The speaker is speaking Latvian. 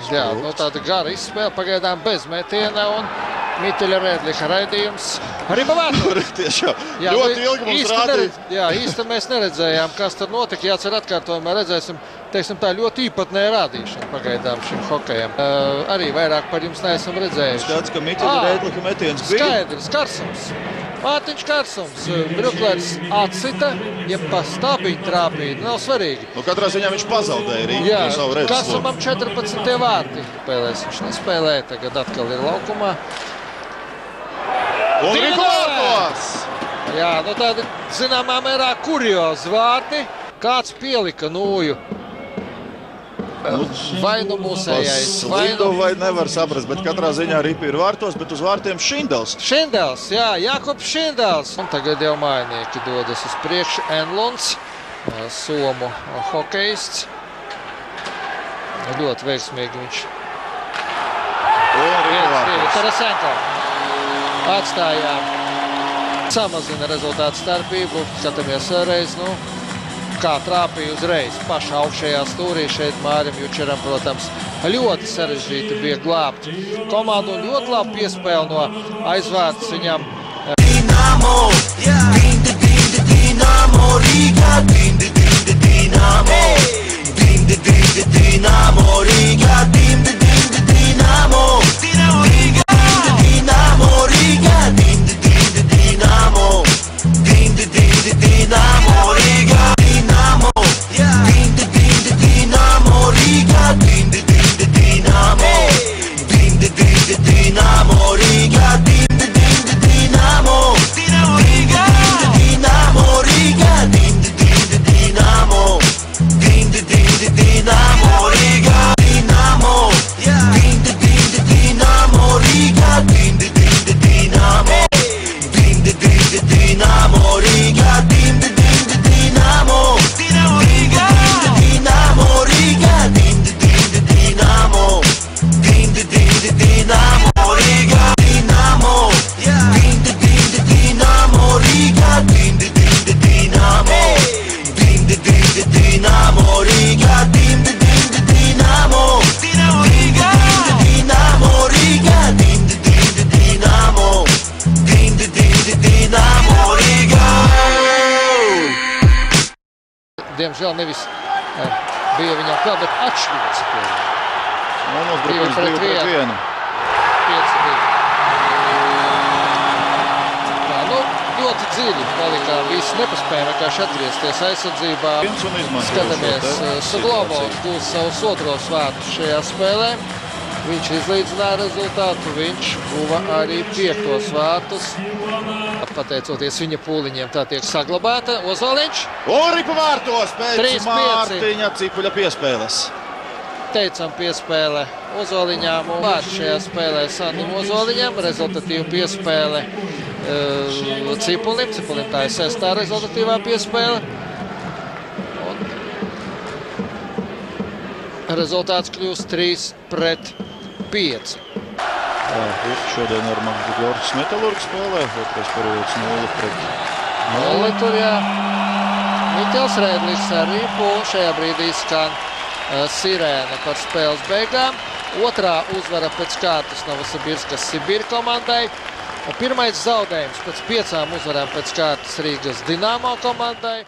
Jā, nu tāda gara izspēle pagaidām bez metiena un Miteļa Rēdliha raidījums. Arī pa vārtu. Tiešām ļoti ilgi mums rādīja. Jā, īsti mēs neredzējām, kas tad notika. Jācer atkārtojumā redzēsim, teiksim tā, ļoti īpatnēja rādīšana pagaidām šim hokejam. Arī vairāk par jums neesam redzējuši. Skats, ka Miteļa Rēdliha metiens bija. Skaidrs, Karsums. Mārtiņš Karsums. Bruklers atsita, ja pa stabiņu trāpīja, nav svarīgi. Nu, katrā ziņā viņš pazaudēja Rīgu no savu redzesloku. Karsumam 14 vārti. Spēlēs viņš nespēlē, tagad atkal ir laukumā. Un Rīgu vārtos! Jā, nu tādi zināmā mērā kuriozi vārti. Kāds pielika nūju. Vai nu mūsējais, vai nevar saprast, bet katrā ziņā Ripi ir vārtos, bet uz vārtiem Šindels. Šindels, jā, Jakobs Šindels. Un tagad jau mājnieki dodas uz priekšu. Enlunds, somu hokejists. Ļoti veiksmīgi viņš. Tarasenko. Atstājām. Samazina rezultātu starpību. Skatāmies vēlreiz, nu. Kā trāpīja uzreiz pašā augšējā stūrī šeit Mārim Jučeram, protams, ļoti sarežģīti bija glābt komandu un ļoti labi piespēle no aizvārds viņam. Dinamo, Dinamo, Riga, Dinamo, Dinamo, Riga, Dinamo, Riga, Dinamo, Riga, Dinamo, Dinamo, Riga. Diemžēl nevis bija viņam klāt, bet atšķirīts. Mums bija 2-1. 5-2. Nu, ļoti dziļi palikām. Visi nepaspēja vienkārši atgriezties aizsardzībā. Skatāmies, Suglovs gūs savus otros vārtus šajā spēlē. Viņš izlīdzināja rezultātu, viņš guva arī 5. vārtus. Pateicoties viņa pūliņiem, tā tiek saglabāta. Ozoliņš. Un Ripa vārtos pēc Mārtiņa Cipuļa piespēles. Teicam piespēle Ozoliņām un vārds šajā spēlē Sandim Ozoliņam. Rezultatīva piespēle Cipulim. Cipulim tā ir 6. rezultatīvā piespēle. Un rezultāts kļūst 3-5. Šodien ar Magdgorskis Metalurgs spēlē, otrais periods 0-0 tur, jā. Miteļs Rēdlis arī šajā brīdī skan sirēna par spēles beigām. Otrā uzvara pēc kārtas Novosibirskas Sibīra komandai. Pirmais zaudējums pēc 5 uzvarām pēc kārtas Rīgas Dinamo komandai.